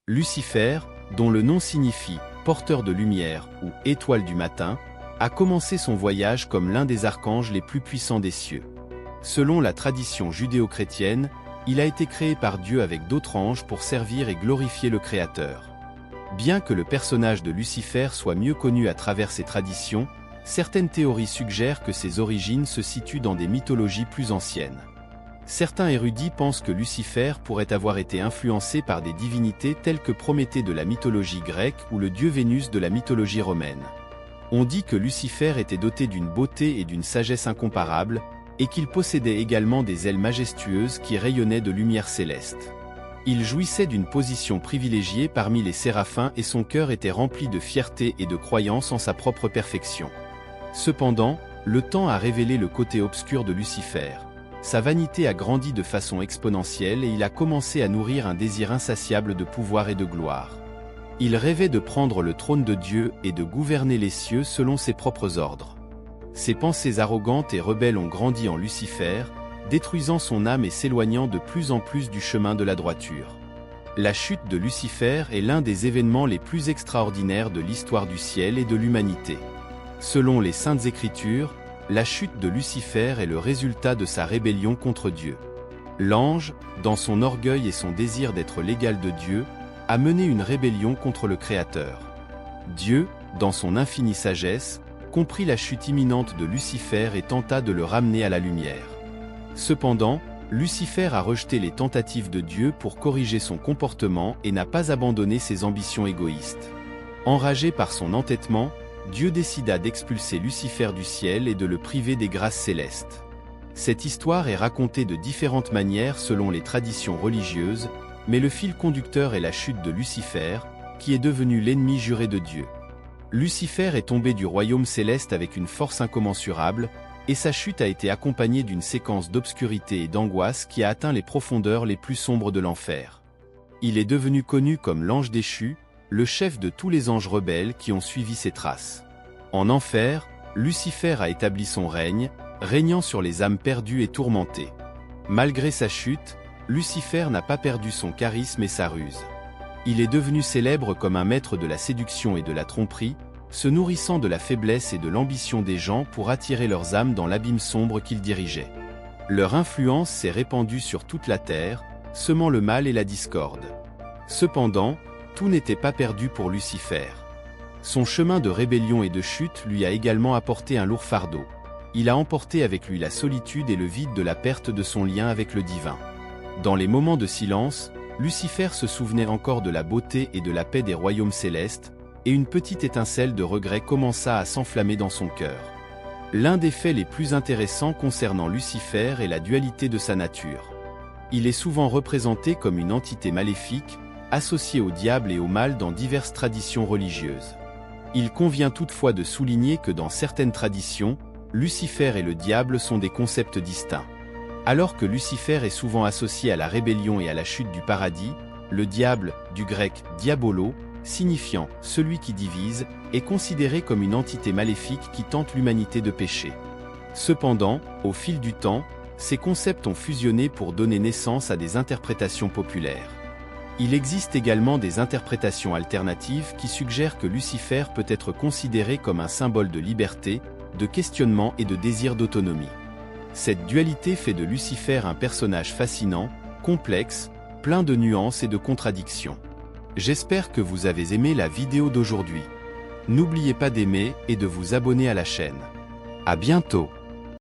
Lucifer, dont le nom signifie « porteur de lumière » ou « étoile du matin », a commencé son voyage comme l'un des archanges les plus puissants des cieux. Selon la tradition judéo-chrétienne, il a été créé par Dieu avec d'autres anges pour servir et glorifier le Créateur. Bien que le personnage de Lucifer soit mieux connu à travers ses traditions, certaines théories suggèrent que ses origines se situent dans des mythologies plus anciennes. Certains érudits pensent que Lucifer pourrait avoir été influencé par des divinités telles que Prométhée de la mythologie grecque ou le dieu Vénus de la mythologie romaine. On dit que Lucifer était doté d'une beauté et d'une sagesse incomparables, et qu'il possédait également des ailes majestueuses qui rayonnaient de lumière céleste. Il jouissait d'une position privilégiée parmi les séraphins et son cœur était rempli de fierté et de croyance en sa propre perfection. Cependant, le temps a révélé le côté obscur de Lucifer. Sa vanité a grandi de façon exponentielle et il a commencé à nourrir un désir insatiable de pouvoir et de gloire. Il rêvait de prendre le trône de Dieu et de gouverner les cieux selon ses propres ordres. Ses pensées arrogantes et rebelles ont grandi en Lucifer, détruisant son âme et s'éloignant de plus en plus du chemin de la droiture. La chute de Lucifer est l'un des événements les plus extraordinaires de l'histoire du ciel et de l'humanité. Selon les Saintes Écritures, la chute de Lucifer est le résultat de sa rébellion contre Dieu. L'ange, dans son orgueil et son désir d'être l'égal de Dieu, a mené une rébellion contre le Créateur. Dieu, dans son infinie sagesse, comprit la chute imminente de Lucifer et tenta de le ramener à la lumière. Cependant, Lucifer a rejeté les tentatives de Dieu pour corriger son comportement et n'a pas abandonné ses ambitions égoïstes. Enragé par son entêtement, Dieu décida d'expulser Lucifer du ciel et de le priver des grâces célestes. Cette histoire est racontée de différentes manières selon les traditions religieuses, mais le fil conducteur est la chute de Lucifer, qui est devenu l'ennemi juré de Dieu. Lucifer est tombé du royaume céleste avec une force incommensurable, et sa chute a été accompagnée d'une séquence d'obscurité et d'angoisse qui a atteint les profondeurs les plus sombres de l'enfer. Il est devenu connu comme l'ange déchu, le chef de tous les anges rebelles qui ont suivi ses traces. En enfer, Lucifer a établi son règne, régnant sur les âmes perdues et tourmentées. Malgré sa chute, Lucifer n'a pas perdu son charisme et sa ruse. Il est devenu célèbre comme un maître de la séduction et de la tromperie, se nourrissant de la faiblesse et de l'ambition des gens pour attirer leurs âmes dans l'abîme sombre qu'il dirigeait. Leur influence s'est répandue sur toute la terre, semant le mal et la discorde. Cependant, tout n'était pas perdu pour Lucifer. Son chemin de rébellion et de chute lui a également apporté un lourd fardeau. Il a emporté avec lui la solitude et le vide de la perte de son lien avec le divin. Dans les moments de silence, Lucifer se souvenait encore de la beauté et de la paix des royaumes célestes, et une petite étincelle de regret commença à s'enflammer dans son cœur. L'un des faits les plus intéressants concernant Lucifer est la dualité de sa nature. Il est souvent représenté comme une entité maléfique, associée au diable et au mal dans diverses traditions religieuses. Il convient toutefois de souligner que dans certaines traditions, Lucifer et le diable sont des concepts distincts. Alors que Lucifer est souvent associé à la rébellion et à la chute du paradis, le diable, du grec diabolo, signifiant « celui qui divise », est considéré comme une entité maléfique qui tente l'humanité de pécher. Cependant, au fil du temps, ces concepts ont fusionné pour donner naissance à des interprétations populaires. Il existe également des interprétations alternatives qui suggèrent que Lucifer peut être considéré comme un symbole de liberté, de questionnement et de désir d'autonomie. Cette dualité fait de Lucifer un personnage fascinant, complexe, plein de nuances et de contradictions. J'espère que vous avez aimé la vidéo d'aujourd'hui. N'oubliez pas d'aimer et de vous abonner à la chaîne. À bientôt!